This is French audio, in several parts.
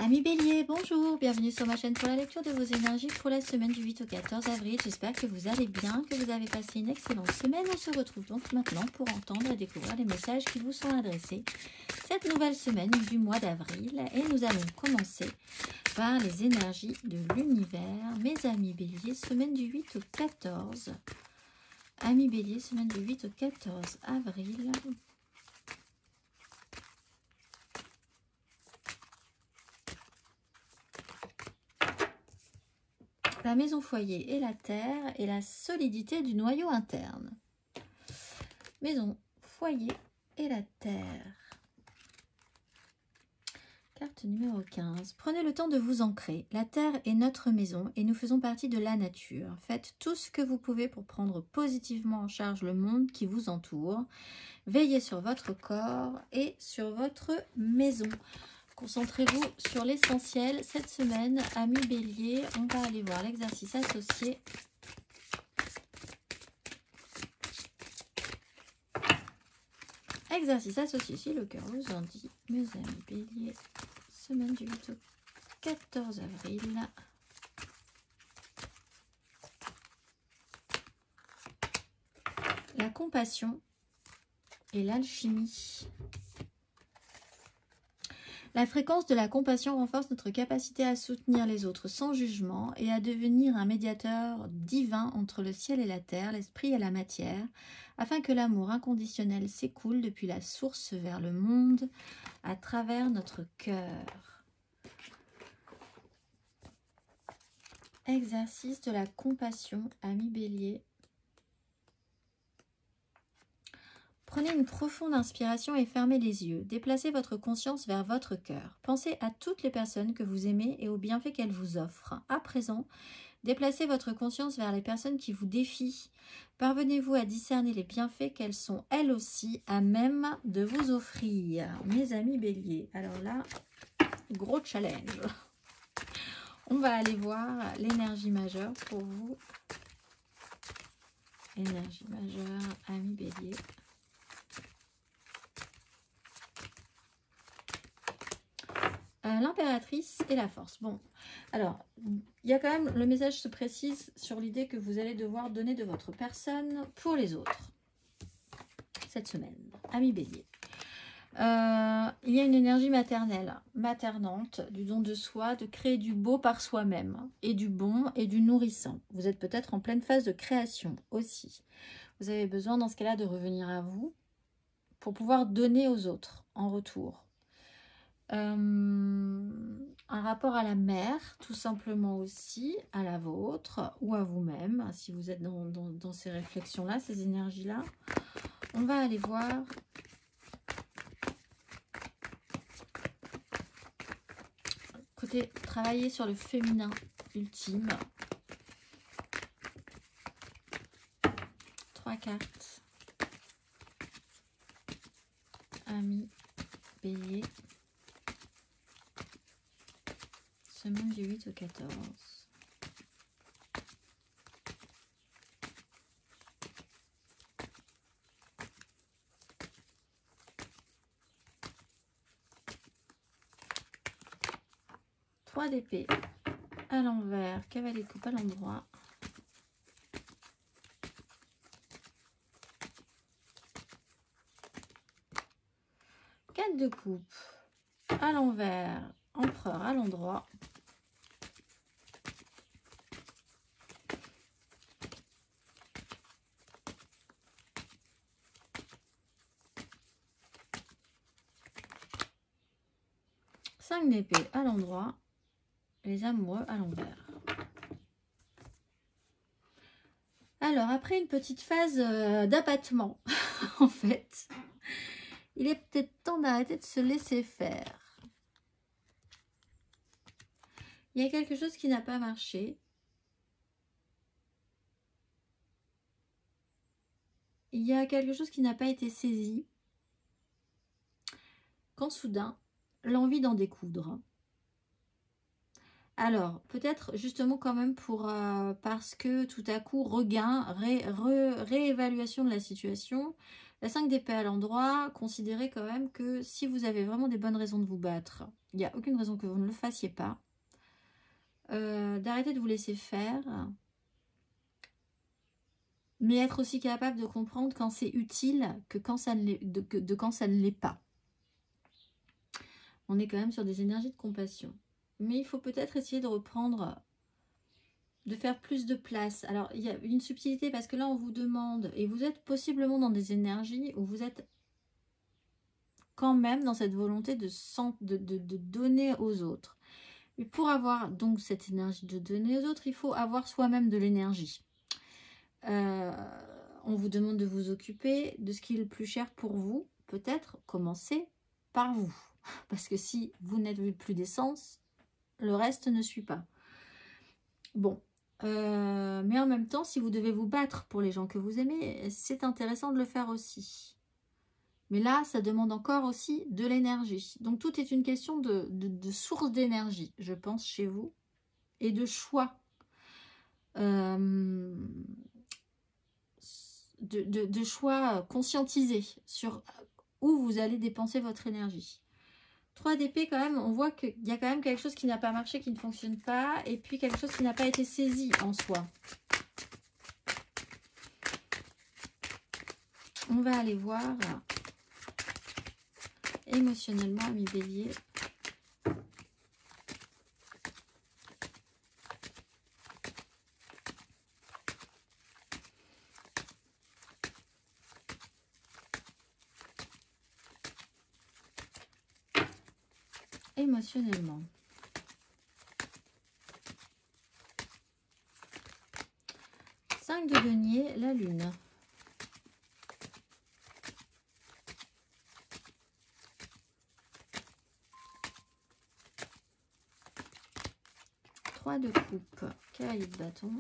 Amis Bélier, bonjour, bienvenue sur ma chaîne pour la lecture de vos énergies pour la semaine du 8 au 14 avril. J'espère que vous allez bien, que vous avez passé une excellente semaine. On se retrouve donc maintenant pour entendre et découvrir les messages qui vous sont adressés cette nouvelle semaine du mois d'avril. Et nous allons commencer par les énergies de l'univers. Mes amis Bélier, semaine du 8 au 14. Amis Bélier, semaine du 8 au 14 avril. La maison foyer et la terre et la solidité du noyau interne. Maison foyer et la terre. Carte numéro 15. Prenez le temps de vous ancrer. La terre est notre maison et nous faisons partie de la nature. Faites tout ce que vous pouvez pour prendre positivement en charge le monde qui vous entoure. Veillez sur votre corps et sur votre maison. Concentrez-vous sur l'essentiel. Cette semaine, amis Bélier, on va aller voir l'exercice associé. Exercice associé, si le cœur vous en dit, mes amis Bélier, semaine du 8 au 14 avril. La compassion et l'alchimie. La fréquence de la compassion renforce notre capacité à soutenir les autres sans jugement et à devenir un médiateur divin entre le ciel et la terre, l'esprit et la matière, afin que l'amour inconditionnel s'écoule depuis la source vers le monde à travers notre cœur. Exercice de la compassion, amis Bélier. Prenez une profonde inspiration et fermez les yeux. Déplacez votre conscience vers votre cœur. Pensez à toutes les personnes que vous aimez et aux bienfaits qu'elles vous offrent. À présent, déplacez votre conscience vers les personnes qui vous défient. Parvenez-vous à discerner les bienfaits qu'elles sont elles aussi à même de vous offrir. Mes amis Bélier, alors là, gros challenge. On va aller voir l'énergie majeure pour vous. Énergie majeure, amis Bélier. L'impératrice et la force. Bon, alors, il y a quand même, le message se précise sur l'idée que vous allez devoir donner de votre personne pour les autres. Cette semaine, amis Bélier. Il y a une énergie maternelle, maternante, du don de soi, de créer du beau par soi-même, et du bon et du nourrissant. Vous êtes peut-être en pleine phase de création aussi. Vous avez besoin dans ce cas-là de revenir à vous pour pouvoir donner aux autres en retour. Un rapport à la mère, tout simplement aussi, à la vôtre ou à vous-même, si vous êtes dans ces réflexions-là, ces énergies-là. On va aller voir côté travailler sur le féminin ultime. 3 cartes. Amis Bélier. Semaine du 8 au 14. Trois d'épée à l'envers, cavalier de coupe à l'endroit. Quatre de coupe à l'envers, empereur à l'endroit. Cinq d'épée à l'endroit, les amoureux à l'envers. Alors, après une petite phase d'abattement, en fait, il est peut-être temps d'arrêter de se laisser faire. Il y a quelque chose qui n'a pas marché. Il y a quelque chose qui n'a pas été saisi. Quand soudain, l'envie d'en découdre Alors, peut-être justement quand même parce que tout à coup, regain, réévaluation de la situation. La 5 d'épée à l'endroit, considérez quand même que si vous avez vraiment des bonnes raisons de vous battre, il n'y a aucune raison que vous ne le fassiez pas. D'arrêter de vous laisser faire. Mais être aussi capable de comprendre quand c'est utile que quand ça ne l'est, quand ça ne l'est pas. On est quand même sur des énergies de compassion. Mais il faut peut-être essayer de reprendre, de faire plus de place. Alors, il y a une subtilité parce que là, on vous demande, et vous êtes possiblement dans des énergies où vous êtes quand même dans cette volonté de donner aux autres. Et pour avoir donc cette énergie de donner aux autres, il faut avoir soi-même de l'énergie. On vous demande de vous occuper de ce qui est le plus cher pour vous. Peut-être commencer par vous. Parce que si vous n'êtes plus d'essence, le reste ne suit pas. Bon. Mais en même temps, si vous devez vous battre pour les gens que vous aimez, c'est intéressant de le faire aussi. Mais là, ça demande encore aussi de l'énergie. Donc, tout est une question de source d'énergie, je pense, chez vous. Et de choix. De choix conscientisés sur où vous allez dépenser votre énergie. 3 d'épée, quand même, on voit qu'il y a quand même quelque chose qui n'a pas marché, qui ne fonctionne pas, et puis quelque chose qui n'a pas été saisi en soi. On va aller voir émotionnellement, ami Bélier. Émotionnellement. Cinq de denier, la lune. Trois de coupe, cavalier de bâton.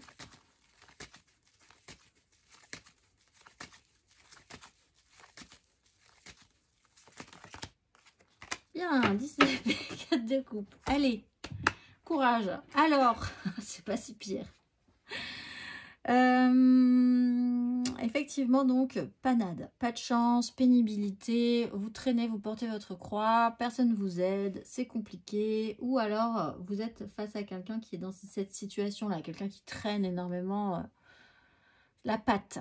Bien, 10 d'épée, 4 de coupe. Allez, courage. Alors, c'est pas si pire. Effectivement, donc, panade, pas de chance, pénibilité, vous traînez, vous portez votre croix, personne ne vous aide, c'est compliqué, ou alors vous êtes face à quelqu'un qui est dans cette situation-là, quelqu'un qui traîne énormément la patte.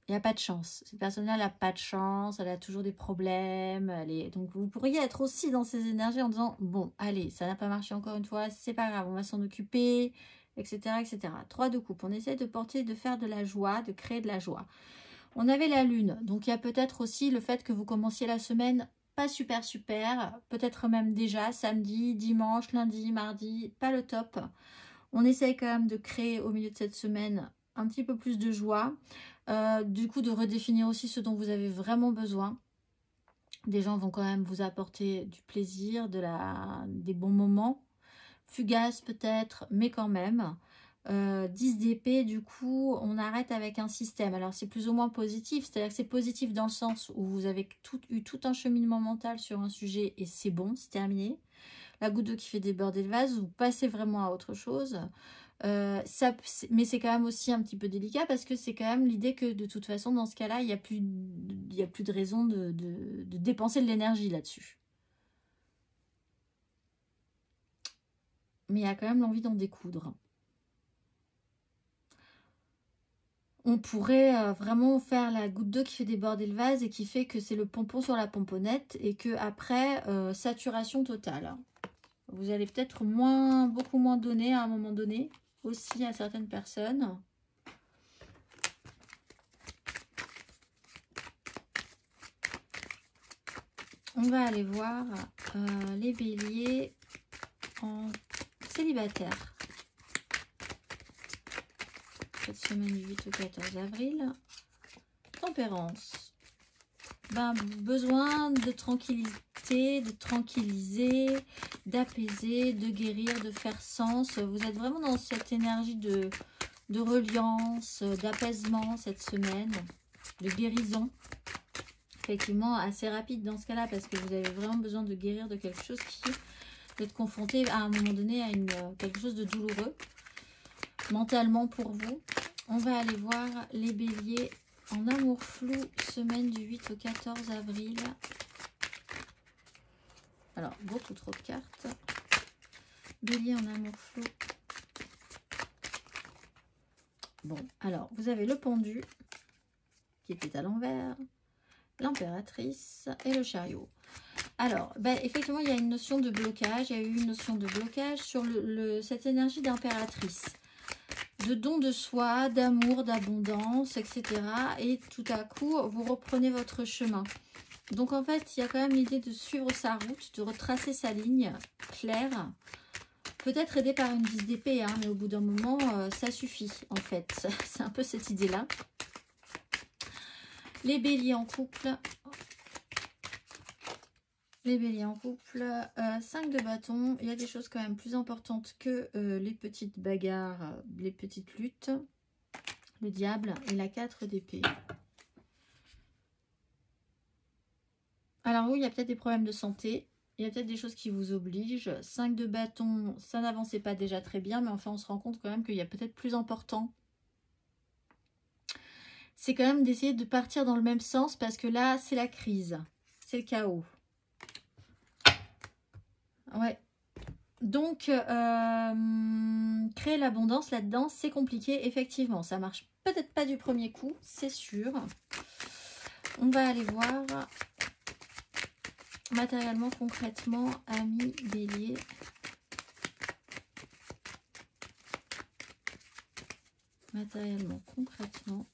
Il n'y a pas de chance. Cette personne-là n'a pas de chance, elle a toujours des problèmes. Donc, vous pourriez être aussi dans ces énergies en disant, bon, allez, ça n'a pas marché encore une fois, c'est pas grave, on va s'en occuper, etc., etc. 3 de coupe, on essaie de porter, de faire de la joie, de créer de la joie. On avait la lune, donc il y a peut-être aussi le fait que vous commenciez la semaine pas super, peut-être même déjà samedi, dimanche, lundi, mardi, pas le top. On essaye quand même de créer au milieu de cette semaine un petit peu plus de joie. Du coup, de redéfinir aussi ce dont vous avez vraiment besoin. Des gens vont quand même vous apporter du plaisir, des bons moments. Fugaces peut-être, mais quand même. 10 d'épée, du coup, on arrête avec un système. Alors, c'est plus ou moins positif. C'est-à-dire que c'est positif dans le sens où vous avez eu tout un cheminement mental sur un sujet et c'est bon, c'est terminé. La goutte d'eau qui fait déborder le vase, vous passez vraiment à autre chose. Mais c'est quand même aussi un petit peu délicat parce que c'est quand même l'idée que de toute façon dans ce cas-là il n'y a plus de raison de dépenser de l'énergie là-dessus, mais il y a quand même l'envie d'en découdre. On pourrait vraiment faire la goutte d'eau qui fait déborder le vase et qui fait que c'est le pompon sur la pomponnette et que après saturation totale. Vous allez peut-être beaucoup moins donner à un moment donné aussi à certaines personnes. On va aller voir les béliers en célibataire. Cette semaine du 8 au 14 avril. Tempérance. Besoin de tranquillité, de tranquilliser, d'apaiser, de guérir, de faire sens. Vous êtes vraiment dans cette énergie de reliance, d'apaisement cette semaine, de guérison. Effectivement, assez rapide dans ce cas-là, parce que vous avez vraiment besoin de guérir de quelque chose qui Vous êtes confronté à un moment donné à quelque chose de douloureux mentalement pour vous. On va aller voir les béliers en amour flou, semaine du 8 au 14 avril. Alors, beaucoup trop de cartes. Bélier en amour flou. Bon, alors, vous avez le pendu qui était à l'envers, l'impératrice et le chariot. Alors, effectivement, il y a une notion de blocage. Il y a eu une notion de blocage sur cette énergie d'impératrice. De don de soi, d'amour, d'abondance, etc. Et tout à coup, vous reprenez votre chemin. Donc, en fait, il y a quand même l'idée de suivre sa route, de retracer sa ligne claire. Peut-être aidé par une 10 d'épée, hein, mais au bout d'un moment, ça suffit, en fait. C'est un peu cette idée-là. Les béliers en couple. Les béliers en couple, 5 de bâton, il y a des choses quand même plus importantes que les petites bagarres, les petites luttes. Le diable et la 4 d'épée. Alors oui, il y a peut-être des problèmes de santé, il y a peut-être des choses qui vous obligent. 5 de bâton, ça n'avançait pas déjà très bien, mais enfin on se rend compte quand même qu'il y a peut-être plus important. C'est quand même d'essayer de partir dans le même sens parce que là, c'est la crise, c'est le chaos. Ouais. Donc, créer l'abondance là-dedans, c'est compliqué, effectivement. Ça marche peut-être pas du premier coup, c'est sûr. On va aller voir matériellement, concrètement, amis bélier. Matériellement, concrètement,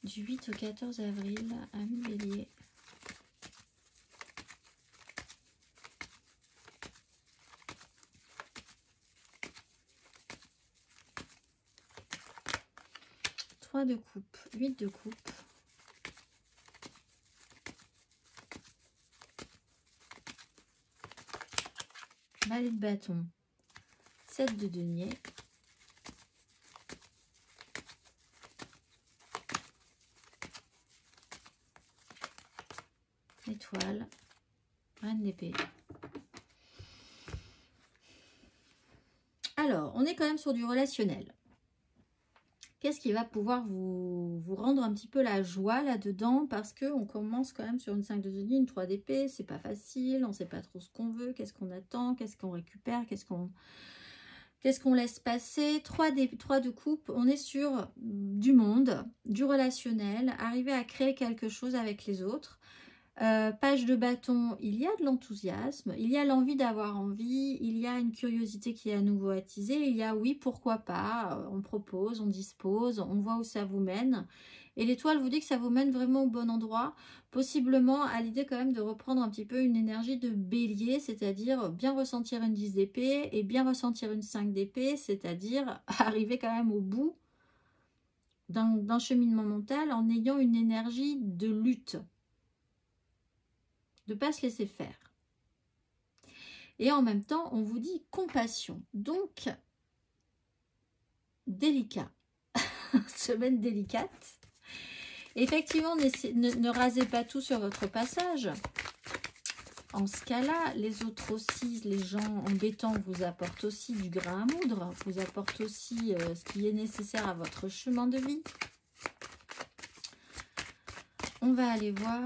du 8 au 14 avril, amis bélier. De coupe, 8 de coupe, balai de bâton, 7 de denier, étoile, reine d'épée. Alors, on est quand même sur du relationnel. Qu'est-ce qui va pouvoir vous rendre un petit peu la joie là-dedans? Parce qu'on commence quand même sur une 5 de denier, une 3 d'épée. C'est pas facile, on ne sait pas trop ce qu'on veut, qu'est-ce qu'on attend, qu'est-ce qu'on récupère, qu'est-ce qu'on laisse passer. 3 de coupe, on est sur du monde, du relationnel, arriver à créer quelque chose avec les autres. Page de bâton, il y a de l'enthousiasme, il y a l'envie d'avoir envie, il y a une curiosité qui est à nouveau attisée, il y a oui, pourquoi pas, on propose, on dispose, on voit où ça vous mène. Et l'étoile vous dit que ça vous mène vraiment au bon endroit, possiblement à l'idée quand même de reprendre un petit peu une énergie de bélier, c'est-à-dire bien ressentir une 10 d'épée et bien ressentir une 5 d'épée, c'est-à-dire arriver quand même au bout d'un cheminement mental en ayant une énergie de lutte. De ne pas se laisser faire. Et en même temps, on vous dit compassion. Donc, délicat. Semaine délicate. Effectivement, ne rasez pas tout sur votre passage. En ce cas-là, les autres aussi, les gens embêtants vous apportent aussi du grain à moudre, vous apportent aussi ce qui est nécessaire à votre chemin de vie. On va aller voir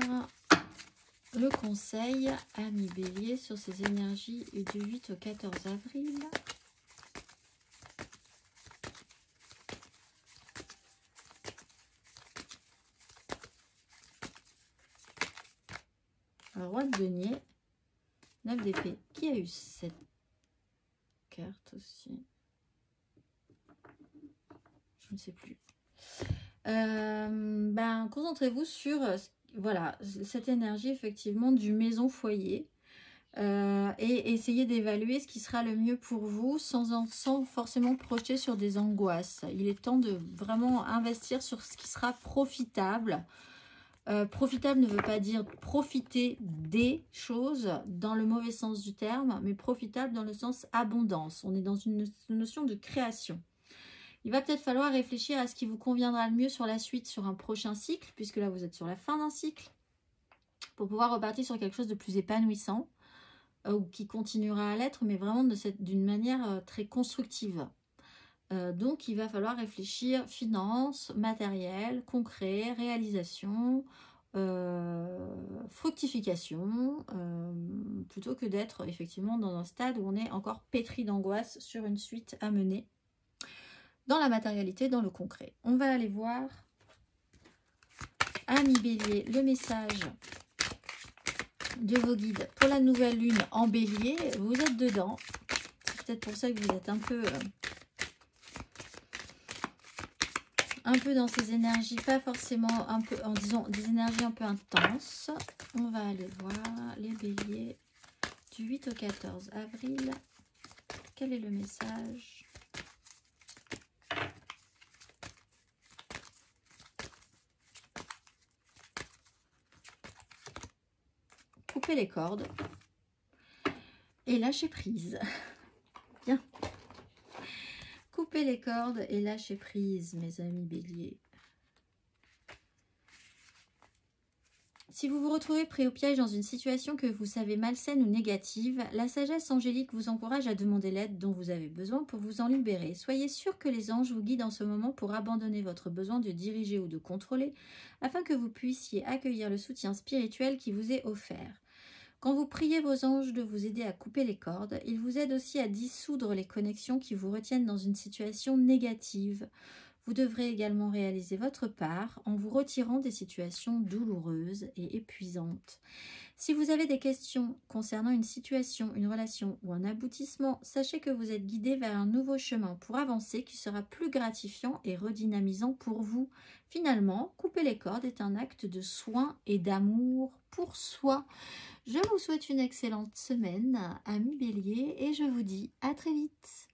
le conseil, amis bélier, sur ces énergies du 8 au 14 avril. Alors, roi de denier, 9 d'épée. Qui a eu cette carte aussi? Je ne sais plus. Concentrez-vous sur voilà, cette énergie effectivement du maison-foyer et essayez d'évaluer ce qui sera le mieux pour vous sans forcément projeter sur des angoisses. Il est temps de vraiment investir sur ce qui sera profitable. Profitable ne veut pas dire profiter des choses dans le mauvais sens du terme, mais profitable dans le sens abondance. On est dans une notion de création. Il va peut-être falloir réfléchir à ce qui vous conviendra le mieux sur la suite, sur un prochain cycle, puisque là vous êtes sur la fin d'un cycle, pour pouvoir repartir sur quelque chose de plus épanouissant, ou qui continuera à l'être, mais vraiment d'une manière très constructive. Donc, il va falloir réfléchir finances, matériel, concret, réalisation, fructification, plutôt que d'être effectivement dans un stade où on est encore pétri d'angoisse sur une suite à mener. Dans la matérialité, dans le concret. On va aller voir, amis Bélier, le message de vos guides pour la nouvelle lune en Bélier. Vous êtes dedans. C'est peut-être pour ça que vous êtes un peu dans ces énergies, pas forcément un peu, en disant des énergies un peu intenses. On va aller voir les Béliers du 8 au 14 avril. Quel est le message ? Couper les cordes et lâcher prise. Bien. Couper les cordes et lâcher prise, mes amis Bélier. Si vous vous retrouvez pris au piège dans une situation que vous savez malsaine ou négative, la sagesse angélique vous encourage à demander l'aide dont vous avez besoin pour vous en libérer. Soyez sûr que les anges vous guident en ce moment pour abandonner votre besoin de diriger ou de contrôler, afin que vous puissiez accueillir le soutien spirituel qui vous est offert. Quand vous priez vos anges de vous aider à couper les cordes, ils vous aident aussi à dissoudre les connexions qui vous retiennent dans une situation négative. Vous devrez également réaliser votre part en vous retirant des situations douloureuses et épuisantes. Si vous avez des questions concernant une situation, une relation ou un aboutissement, sachez que vous êtes guidé vers un nouveau chemin pour avancer qui sera plus gratifiant et redynamisant pour vous. Finalement, couper les cordes est un acte de soin et d'amour pour soi. Je vous souhaite une excellente semaine, amis Bélier, et je vous dis à très vite.